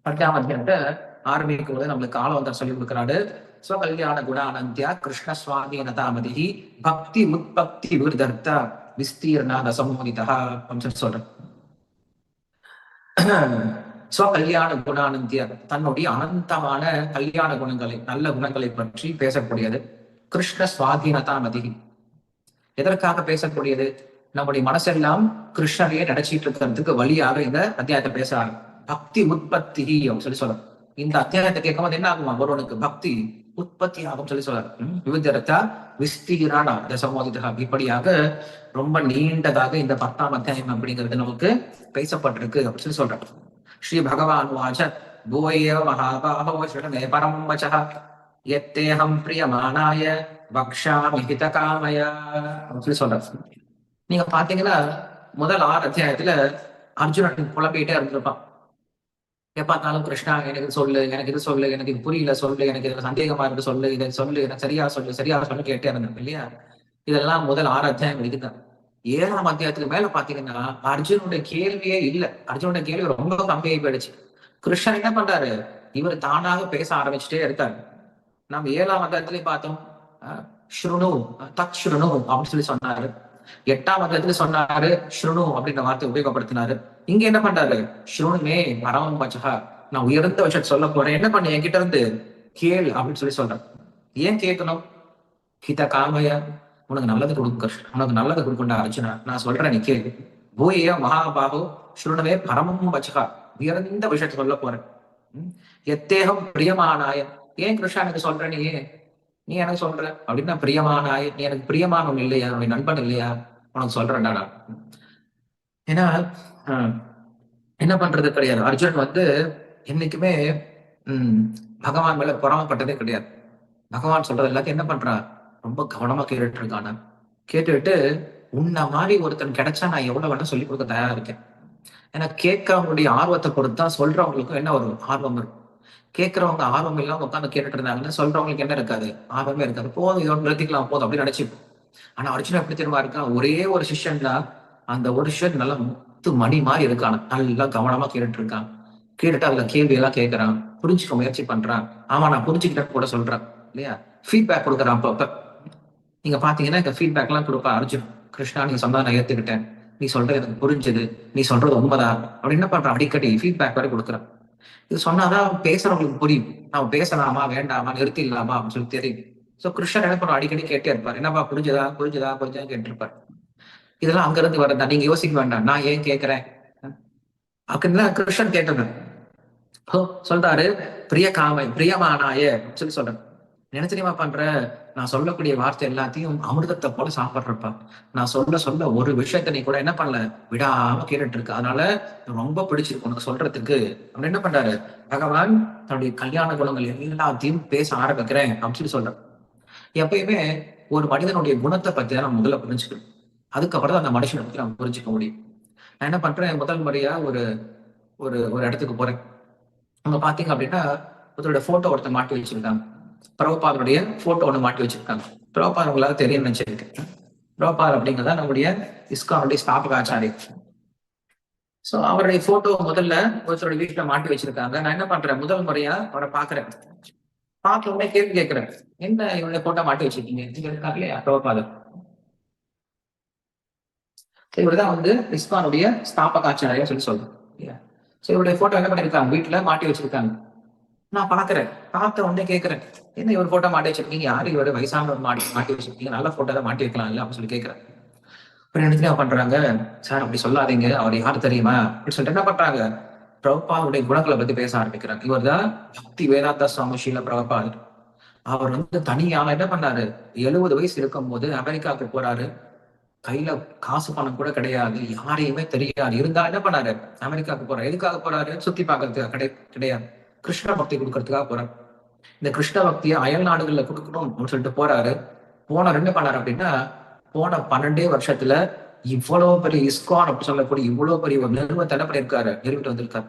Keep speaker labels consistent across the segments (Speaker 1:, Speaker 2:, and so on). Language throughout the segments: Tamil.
Speaker 1: பத்தாம் அத்தியாயத்தை ஆரம்பிக்கும் போது நம்மளுக்கு ஆளவந்தார் சொல்லி கொடுக்கிறாரு. ஸ்வகல்யாண குணானந்தியா கிருஷ்ண சுவாதீனதாமதி பக்தி முத்பக்தி விருதர்த்தா விஸ்தீர்ணா ரசமோதிதா அப்படின்னு சொல்றேன். ஸ்வகல்யாண குணானந்திய தன்னுடைய அனந்தமான கல்யாண குணங்களை, நல்ல குணங்களை பற்றி பேசக்கூடியது. கிருஷ்ண சுவாதீனதாமதி எதற்காக பேசக்கூடியது? நம்முடைய மனசெல்லாம் கிருஷ்ணரையே நினைச்சிட்டு இருக்கிறதுக்கு வழியாக இந்த அத்தியாயத்தை பேசுறாரு. பக்தி உற்பத்தி அப்படின்னு சொல்றோம். இந்த அத்தியாயத்தை கேட்கும் போது என்ன ஆகுமா? ஒருவனுக்கு பக்தி உற்பத்தி ஆகும் சொல்றாரு. விவிதரத்தா விஸ்தீரானா தசமோதிதா இப்படியாக ரொம்ப நீண்டதாக இந்த 10ஆம் அத்தியாயம் அப்படிங்கிறது நமக்கு பேசப்பட்டிருக்கு அப்படின்னு சொல்றாரு. ஸ்ரீ பகவான் வாச பூயேவ மகாபாஹோ ஸ்ருணமே பரம் வசஹ யத்தேஹம் பிரியமானாய பக்ஷாமி ஹிதகாமய அப்படின்னு சொல்றாரு. நீங்க பாத்தீங்கன்னா முதல் 6 அத்தியாயத்துல அர்ஜுனன் புலம்பிட்டே இருந்திருப்பான். பார்த்தாலும் கிருஷ்ணா எனக்கு சொல்லு, எனக்கு இது சொல்லு, எனக்கு இது புரியல சொல்லு, எனக்கு இதுல சந்தேகமா இருக்கு சொல்லு, இதை சொல்லு, எனக்கு சரியா சொல்லு, சரியா சொல்லு கேட்டே இருந்தேன் இல்லையா? இதெல்லாம் முதல் 6 அத்தியாயம் இருக்குதான். 7ஆம் அத்தியாயத்துக்கு மேல பாத்தீங்கன்னா அர்ஜுனுடைய கேள்வியே இல்லை. அர்ஜுனுடைய கேள்வி ரொம்ப கம்மியாகி போயிடுச்சு. கிருஷ்ணன் என்ன பண்றாரு? இவர் தானாக பேச ஆரம்பிச்சுட்டே இருக்காரு. நம்ம 7ஆம் அத்தியாயத்திலேயே பார்த்தோம், ஸ்ருணு தத் ஸ்ருணு அப்படின்னு சொல்லி சொன்னாரு. 8ஆம் அத்தியாயத்துல சொன்னாரு ஸ்ருணு அப்படின்ற வார்த்தை உபயோகப்படுத்தினாரு. இங்க என்ன பண்றாரு? ஸ்ருணுமே பரமம் பச்சகா, நான் உயர்ந்த விஷயத்தை சொல்ல போறேன், என்ன பண்ண என்கிட்ட இருந்து கேள் அப்படின்னு சொல்லி சொல்றேன். ஏன் கேட்கணும்? ஹித காமய, உனக்கு நல்லது கொடுக்க, உனக்கு நல்லது கொடுக்கண்டா அர்ஜுனா, நான் சொல்றேன் நீ கேளு. பூய மகாபாகு ஸ்ருணுமே பரமம் பச்சகா, உயர்ந்த விஷயத்தை சொல்ல போறேன். எத்தேகம் பிரியமானாய, ஏன் கிருஷ்ணா எனக்கு சொல்ற நீ எனக்கு சொல்ற அப்படின்னா பிரியமானாய், நீ எனக்கு பிரியமானவன் இல்லையா, உன்னுடைய நண்பன் இல்லையா, உனக்கு சொல்றேன்டா நான். ஏன்னா என்ன பண்றது கிடையாது. அர்ஜுனன் என்னைக்குமே பகவான் மேல பொறாமப்பட்டதே கிடையாது. பகவான் சொல்றது எல்லாத்தையும் என்ன பண்றான்? ரொம்ப கவனமா கேட்டுட்டு இருக்கான. கேட்டுட்டு உன்ன மாதிரி ஒருத்தன் கிடைச்சா நான் எவ்வளவு வேணா சொல்லி கொடுக்க தயாரா இருக்கேன். ஏன்னா கேட்கறவங்களுடைய ஆர்வத்தை பொறுத்துதான் சொல்றவங்களுக்கும் என்ன ஒரு ஆர்வம் இருக்கும். கேட்கறவங்க ஆர்வம் இல்லாம உட்காந்து கேட்டுட்டு இருந்தாங்கன்னா சொல்றவங்களுக்கு என்ன இருக்காது? ஆர்வமே இருக்காது. போதும் இதோட நிறுத்திக்கலாம் போதும் அப்படின்னு நினைச்சுப்போம். ஆனா அர்ஜுனன் எப்படி தெரியுமா இருக்கான்? ஒரே ஒரு சிஷ்யன் தான். அந்த ஒரு சிஷ்யன் நல்லா முத்து மணி மாதிரி இருக்கான். நல்லா கவனமா கேட்டுட்டு இருக்கான். கேட்டுட்டு அதுல கேள்வி எல்லாம் கேட்கறான், புரிஞ்சுக்க முயற்சி பண்றான். ஆமா நான் புரிஞ்சுக்கிட்டேன்னு கூட சொல்றான் இல்லையா? ஃபீட்பேக் கொடுக்குறான். அப்ப நீங்க பாத்தீங்கன்னா இந்த ஃபீட்பேக் எல்லாம் கொடுப்பான் அர்ஜுன். கிருஷ்ணா நீங்க சொன்னா நான் ஏத்துக்கிட்டேன், நீ சொல்றது எனக்கு புரிஞ்சது, நீ சொல்றது உண்மைதான் அப்படின்னு என்ன பண்றான்? அடிக்கடி ஃபீட்பேக் வரை கொடுக்குறான். இது சொன்னாதான் பேசுறவங்களுக்கு புரியும். நான் பேசலாமா வேண்டாமா, நிறுத்திடலாமா அப்படின்னு சொல்லி தெரியும். சோ கிருஷ்ணன் என்ன பண்ணுவோம்? அடிக்கடி கேட்டே இருப்பார். என்னப்பா புரிஞ்சதா புரிஞ்சதா புரிஞ்சதா கேட்டிருப்பார். இதெல்லாம் அங்க இருந்து வரதா, நீங்க யோசிக்க வேண்டாம், நான் ஏன் கேட்கிறேன் அப்படின்னு கிருஷ்ணன் கேட்டது. சொல்றாரு பிரியமானாய சொல்லி சொல்றேன். என்ன தெரியுமா பண்ற? நான் சொல்லக்கூடிய வார்த்தை எல்லாத்தையும் அமிர்தத்தை போல சாப்பிட்றப்ப, நான் சொல்ல ஒரு விஷயத்த நீ கூட என்ன பண்ணல, விடாம கேட்டுட்டு இருக்கு. அதனால ரொம்ப பிடிச்சிருக்கு உனக்கு சொல்றதுக்கு அப்படின்னு என்ன பண்றாரு பகவான்? தன்னுடைய கல்யாண குணங்கள் எல்லாத்தையும் பேச ஆரம்பிக்கிறேன் அப்படின்னு சொல்லி சொல்றேன். எப்பயுமே ஒரு மனிதனுடைய குணத்தை பத்தி தான் நம்ம முதல்ல புரிஞ்சுக்கணும். அதுக்கப்புறம் தான் அந்த மனுஷனை பத்தி நம்ம புரிஞ்சுக்க முடியும். நான் என்ன பண்றேன்? முதல் முறையா ஒரு ஒரு ஒரு இடத்துக்கு போறேன். அங்க பாத்தீங்க அப்படின்னா ஒருத்தரோட போட்டோ ஒருத்தர் மாட்டி வச்சிருக்காங்க. பிரபுபாதனுடைய போட்டோ ஒண்ணு மாட்டி வச்சிருக்காங்க. பிரபுபாத் உங்களால தெரியும் நினைச்சிருக்கேன். பிரபுபாத் அப்படிங்கிறதா நம்முடைய இஸ்கானுடைய ஸ்தாபக ஆச்சாரியர். சோ அவருடைய போட்டோ முதல்ல ஒருத்தருடைய வீட்டுல மாட்டி வச்சிருக்காங்க. நான் என்ன பண்றேன்? முதல் முறையா அவரை பாக்குறேன். பார்த்த உடனே கேள்வி கேட்கிறேன், என்ன இவருடைய போட்டோ மாட்டி வச்சிருக்கீங்க? இங்க இருக்காரு இல்லையா பிரபுபாதர். இவருதான் இஸ்கானுடைய ஸ்தாபக ஆச்சாரியா சொல்லி சொல்றேன் இல்லையா? சோ இவருடைய போட்டோ என்ன பண்ணிருக்காங்க? வீட்டுல மாட்டி வச்சிருக்காங்க. நான் பாக்குறேன். பார்த்த உடனே கேட்கிறேன், என்ன இவர் போட்டோ மாட்டி வச்சிருக்கீங்க? யாரு இவரு? வயசானவர் மாட்டி வச்சிருக்கீங்க, நல்ல போட்டோ தான் மாட்டி வைக்கலாம் இல்ல அப்படின்னு சொல்லி கேட்கிறேன். அப்புறம் என்ன பண்றாங்க? சார் அப்படி சொல்லாதீங்க, அவர் யாரு தெரியுமா அப்படின்னு சொல்லிட்டு என்ன பண்றாங்க? பிரபுபாதுடைய குணங்களை பத்தி பேச ஆரம்பிக்கிறாங்க. இவர் தான் பக்தி வேதாந்த சுவாமி ஸ்ரீல பிரபுபாதர். அவர் தனியாக என்ன பண்ணாரு? 70 வயசு இருக்கும் போது அமெரிக்காவுக்கு போறாரு. கையில காசு பணம் கூட கிடையாது, யாரையுமே தெரியாது. இருந்தா என்ன பண்ணாரு? அமெரிக்காவுக்கு போறாரு. எதுக்காக போறாரு? சுத்தி பார்க்கறதுக்காக கிடையாது, கிருஷ்ண பக்தி கொடுக்கறதுக்காக போறாரு. இந்த கிருஷ்ண பக்தியை அயல் நாடுகள்ல கொடுக்கணும் அப்படின்னு சொல்லிட்டு போறாரு. போன என்ன பண்ணாரு அப்படின்னா, போன 12 வருஷத்துல இவ்வளவு பெரிய இஸ்கான் அப்படின்னு சொல்லக்கூடிய இவ்வளவு பெரிய ஒரு நிறுவனத்தை என்ன பண்ணிருக்காரு? நிறுவிட்டு வந்திருக்காரு.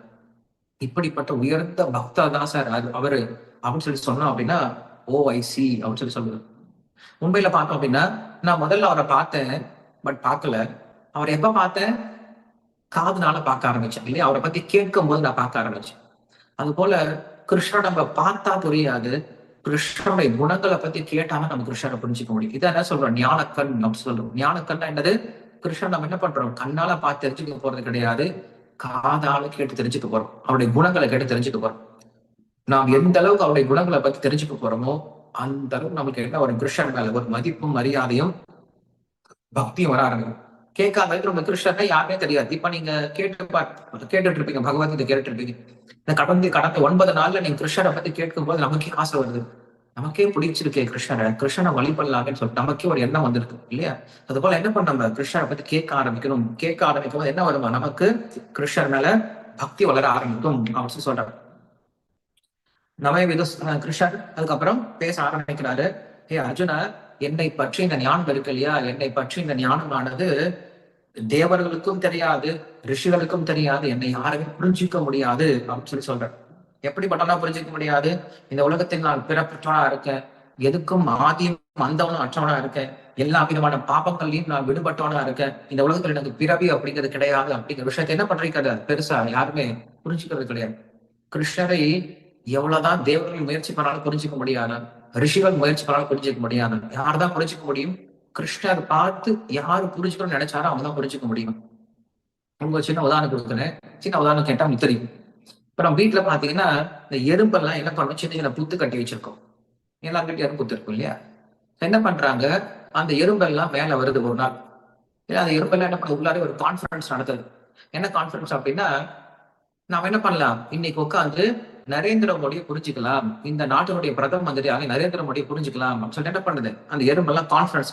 Speaker 1: இப்படிப்பட்ட உயர்ந்த பக்தா தான் சார் அவரு அப்படின்னு சொல்லி சொன்னோம் அப்படின்னா OIC அப்படின்னு சொல்லி சொல்லுது. மும்பையில பார்த்தோம் அப்படின்னா, நான் முதல்ல அவரை பார்த்தேன், பட் பார்க்கல. அவர் எப்ப பார்த்தேன்? காதுனால பார்க்க ஆரம்பிச்சேன் இல்லையா? அவரை பத்தி கேட்கும் போது நான் பார்க்க ஆரம்பிச்சேன். அது போல கிருஷ்ணர் நம்ம பார்த்தா புரியாது, கிருஷ்ணனுடைய குணங்களை பத்தி கேட்டாலும் நம்ம கிருஷ்ணரை புரிஞ்சுக்க முடியும். இதை என்ன சொல்றோம், ஞானக்கண் அப்படின்னு சொல்றோம். ஞானக்கண் என்னது, கிருஷ்ணன் நம்ம என்ன பண்றோம், கண்ணால பார்த்து தெரிஞ்சுக்க போறது கிடையாது, காதால கேட்டு தெரிஞ்சுக்க போறோம். அவருடைய குணங்களை கேட்டு தெரிஞ்சுக்க போறோம். நாம் எந்த அளவுக்கு அவருடைய குணங்களை பத்தி தெரிஞ்சுக்க போறோமோ அந்த அளவுக்கு நமக்கு என்ன ஒரு கிருஷ்ணன் மேல ஒரு மதிப்பும் மரியாதையும் பக்தியும் வர ஆரம்பிக்கும். கேட்காத நம்ம கிருஷ்ணனை யாருமே தெரியாது. இப்ப நீங்க கேட்டுட்டு இருப்பீங்க, பகவத்கீதை கேட்டுட்டு இருப்பீங்க. இந்த கடந்த 9 நாள்ல நீங்க கிருஷ்ணரை பத்தி கேட்கும் போது நமக்கே ஆசை வருது, நமக்கே பிடிச்சிருக்கே கிருஷ்ணனை வழிபடலாம்னு சொல்லிட்டு நமக்கே ஒரு எண்ணம் வந்திருக்கு இல்லையா? அது போல என்ன பண்ண, நம்ம கிருஷ்ணரை பத்தி கேட்க ஆரம்பிக்கணும். கேட்க ஆரம்பிக்கும் போது என்ன வருமா, நமக்கு கிருஷ்ணர் மேல பக்தி வளர ஆரம்பிக்கும் அப்படின்னு சொல்றாரு. கிருஷ்ணர் அதுக்கப்புறம் பேச ஆரம்பிக்கிறாரு. ஹே அர்ஜுனா, என்னை பற்றி இந்த ஞானம் இருக்கு இல்லையா, என்னை பற்றி இந்த ஞானமானது தேவர்களுக்கும் தெரியாது, ரிஷிகளுக்கும் தெரியாது, என்னை யாருமே புரிஞ்சிக்க முடியாது அப்படின்னு சொல்றேன். எப்படிப்பட்டனா புரிஞ்சிக்க முடியாது, இந்த உலகத்தில் நான் பிறப்பற்றவனா இருக்கேன், எதுக்கும் ஆதியும் அந்தவனும் அற்றவனா இருக்கேன், எல்லா விதமான பாப்பங்கள்லையும் நான் விடுபட்டவனா இருக்கேன், இந்த உலகத்துல எனக்கு பிறவி அப்படிங்கிறது கிடையாது அப்படிங்கிற விஷயத்த என்ன பண்றீங்க பெருசா யாருமே புரிஞ்சுக்கிறது கிடையாது. கிருஷ்ணரை எவ்வளவுதான் தேவர்கள் முயற்சி பண்ணாலும் புரிஞ்சுக்க முடியாது, ரிஷிகள் முயற்சி பண்ணாலும் புரிஞ்சுக்க முடியாது. யார்தான் புரிஞ்சுக்க முடியும், கிருஷ்ணர் பார்த்து யாரு புரிஞ்சுக்கணும்னு நினைச்சாரோ அவங்க தான் புரிஞ்சுக்க முடியும். உங்க சின்ன உதாரணம் கொடுக்குறேன். சின்ன உதாரணம் கேட்டா உங்களுக்கு தெரியும். இப்ப நம்ம வீட்டுல பாத்தீங்கன்னா இந்த எறும்பெல்லாம் என்ன பண்ணும், சின்ன சின்ன புத்து கட்டி வச்சிருக்கோம். எல்லாருக்கிட்டையும் எறும்பு புத்து இருக்கும் இல்லையா? என்ன பண்றாங்க, அந்த எறும்பெல்லாம் மேல வருது ஒரு நாள். ஏன்னா அந்த எறும்பெல்லாம் என்ன பண்ண, உள்ளாரே ஒரு கான்ஃபரன்ஸ் நடத்துது. என்ன கான்ஃபரன்ஸ் அப்படின்னா, நாம என்ன பண்ணலாம், இன்னைக்கு உட்காந்து நரேந்திர மோடியை புரிஞ்சுக்கலாம், இந்த நாட்டினுடைய பிரதம மந்திரியாக நரேந்திர மோடியை புரிஞ்சுக்கலாம் அப்படின்னு சொல்லிட்டு என்ன பண்ணுது, அந்த எறும்பெல்லாம் கான்ஃபரன்ஸ்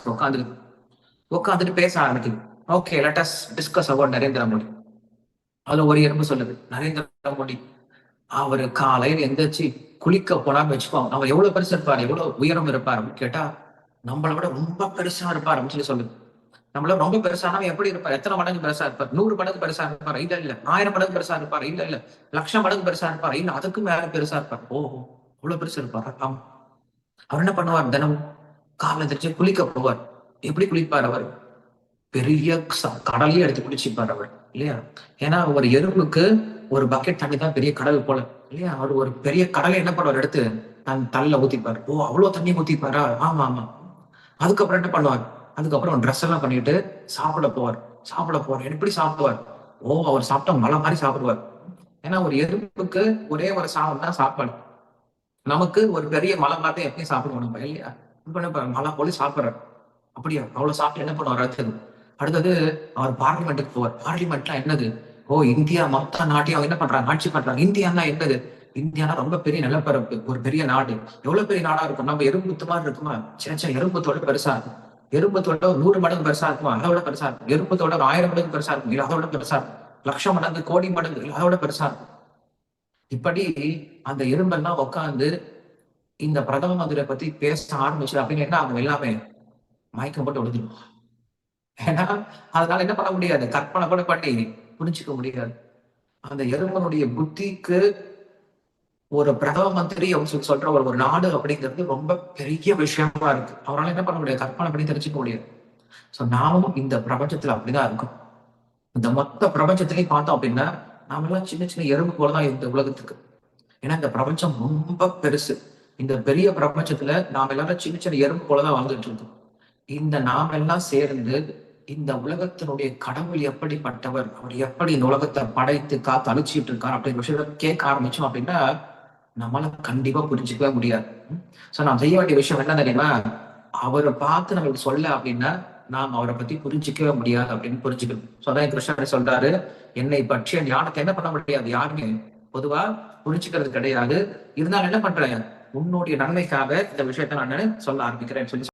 Speaker 1: உட்காந்துட்டு பேச ஆரம்பிக்குது. Okay, let us discuss about Narendra Modi. அதுல ஒரு எறும்பு சொல்லுது, நரேந்திர மோடி அவரு காலையில் எந்திரிச்சு குளிக்க போனான்னு வச்சுக்கோ, அவர் எவ்வளவு பெருசா இருப்பார், எவ்வளவு உயரம் இருப்பார் அப்படின்னு கேட்டா, நம்மளை விட ரொம்ப பெருசா இருப்பார் அப்படின்னு சொல்லுது. நம்மள ரொம்ப பெருசானவன் எப்படி இருப்பார், எத்தனை மடங்கு பெருசா இருப்பார், 100 மடங்கு பெருசா இருப்பார், இல்ல 1000 மடங்கு பெருசா இருப்பார், இல்ல 1,00,000 மடங்கு பெருசா இருப்பார், இல்ல அதுக்கு மேல பெருசா இருப்பார். ஓஹோ, அவ்வளவு பெருசா இருப்பார். ஆமா. அவர் என்ன பண்ணுவார், தினமும் காலைல தெரிஞ்சு குளிக்க போவார். எப்படி குளிப்பார் அவர், பெரிய கடலையே எடுத்து குளிச்சுப்பார் அவர் இல்லையா? ஏன்னா ஒரு எறும்புக்கு ஒரு பக்கெட் தண்ணி தான் பெரிய கடல் போல இல்லையா? அவர் ஒரு பெரிய கடலை என்ன பண்ணுவார், எடுத்து தன் தள்ள ஊத்திப்பார். ஓ, அவ்வளவு தண்ணி ஊத்திப்பாரா? ஆமா ஆமா. அதுக்கப்புறம் என்ன பண்ணுவார், அதுக்கப்புறம் ட்ரெஸ் எல்லாம் பண்ணிட்டு சாப்பிட போவார். எப்படி சாப்பிடுவார், ஓ அவர் சாப்பிட்டா மலை மாதிரி சாப்பிடுவார். ஏன்னா ஒரு எறும்புக்கு ஒரே ஒரு சாதம் தான் சாப்பாடு, நமக்கு ஒரு பெரிய மலை மாதிரி எப்பயும் சாப்பிடுவோம் நம்ம இல்லையா? மலை போல சாப்பிடுறாரு. அப்படியா, அவ்வளவு சாப்பிட்டு என்ன பண்ணுவார், அடுத்தது அவர் பார்லிமெண்ட்டுக்கு போவார். பார்லிமெண்ட்லாம் என்னது, ஓ இந்தியா மொத்த நாட்டையும் அவங்க என்ன பண்றாங்க, ஆட்சி பண்றாங்க. இந்தியான்னா என்னது, இந்தியானா ரொம்ப பெரிய நிலப்பரப்பு, ஒரு பெரிய நாடு. எவ்வளவு பெரிய நாடா இருக்கும், நம்ம எறும்புத்து மாதிரி இருக்குமா, சின்ன எறும்புத்தோட பெருசா இருக்கும். எறும்பத்தோட 100 மடங்கு பெருசா இருக்குமா, அதோட பெருசா இருக்கும். எறும்பத்தோட 1000 மடங்கு பெருசா இருக்கும், இல்ல அதோட பெருசா இருக்கும். 1,00,000 மடங்கு, கோடி மடங்கு, இல்ல அதோட பெருசா இருக்கும். இப்படி அந்த எறும்பெல்லாம் உட்காந்து இந்த பிரதம மந்திரியை பத்தி பேச ஆரம்பிச்சு அப்படின்னு என்ன ஆகும், எல்லாமே மயக்கம் போட்டு விழுந்துடும். ஏன்னா அதனால என்ன பண்ண முடியாது, கற்பனை கூட பண்ணி புரிஞ்சுக்க முடியாது. அந்த எறும்பனுடைய புத்திக்கு ஒரு பிரதம மந்திரி அப்படின்னு சொல்ற ஒரு நாடு அப்படிங்கிறது ரொம்ப பெரிய விஷயமா இருக்கு. அவரால் என்ன பண்ண முடியாது, கற்பனை பண்ணி தெரிஞ்சுக்க முடியாது. சோ நாமும் இந்த பிரபஞ்சத்துல அப்படிதான் இருக்கும். இந்த மொத்த பிரபஞ்சத்திலையும் பார்த்தோம் அப்படின்னா நாமெல்லாம் சின்ன சின்ன எறும்பு போலதான் இந்த உலகத்துக்கு. ஏன்னா இந்த பிரபஞ்சம் ரொம்ப பெருசு. இந்த பெரிய பிரபஞ்சத்துல நாம எல்லாரும் சின்ன சின்ன எறும்பு போலதான் வாழ்ந்துட்டு இருக்கோம். இந்த நாம எல்லாம் சேர்ந்து இந்த உலகத்தினுடைய கடவுள் எப்படிப்பட்டவர், அவர் எப்படி இந்த உலகத்தை படைத்து காத்து அழிச்சிட்டு இருக்கார் அப்படிங்கிற விஷயத்த கேட்க ஆரம்பிச்சோம் அப்படின்னா நம்மளால கண்டிப்பா புரிஞ்சுக்கவே முடியாது. சோ நாம் செய்ய வேண்டிய விஷயம் என்ன தெரியுமா, அவரை பார்த்து நம்மளுக்கு சொல்ல அப்படின்னா நாம் அவரை பத்தி புரிஞ்சிக்கவே முடியாது அப்படின்னு புரிஞ்சுக்கணும். சோ அதான் கிருஷ்ணர் சொல்றாரு, என்னை பற்றிய ஞானத்தை என்ன பண்ண முடியாது, யாருமே பொதுவா புரிஞ்சுக்கிறது கிடையாது. இருந்தாலும் என்ன பண்றேன், உன்னுடைய நன்மைக்காக இந்த விஷயத்த நான் சொல்ல ஆரம்பிக்கிறேன்னு சொல்லி